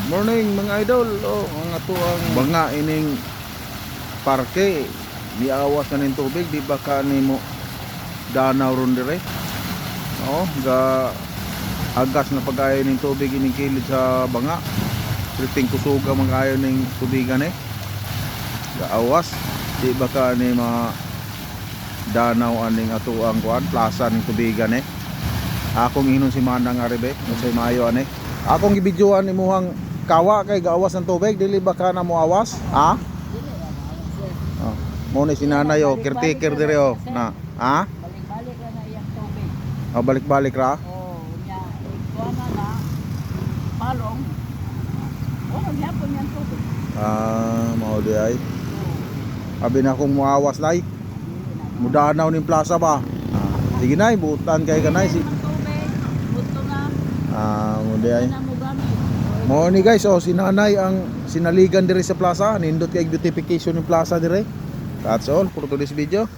Morning mga idol. Oh, ang atuang banga ining parke. Miawas na ning tubig, di ba kanimo danaw ron dire. Oh, ga agas na pag-ayo ning tubig ining kilid sa banga. Tripping kusuga mag-ayo ning tubigan Gaawas, di ba kanimo danaw aning atuang kuan, plaza ning tubigan Akong inon si Manang Aribe, unsay maayo Akong gibidyoan imuhang kawa kay gaawas ng tubig, dili ba ka na mo awas? Ha? Oh, mo ni sinanay caretaker dire na. Ha? Balik-balik ra na iyang tubig. Oh, balik-balik ra. Oh, nya ikuha na palong. Oh, gyapon yang tubig. Mao di ay. Abi na akong muawas lay. Mudanaw ning plaza ba? Sige nay, butan kay kanay si. Buto na. Mo di ay. Na mo gamit. Mo ni guys, si nanay ang sinaligan dire sa plaza. Nindot kay notification ng plaza dire. That's all for today's video.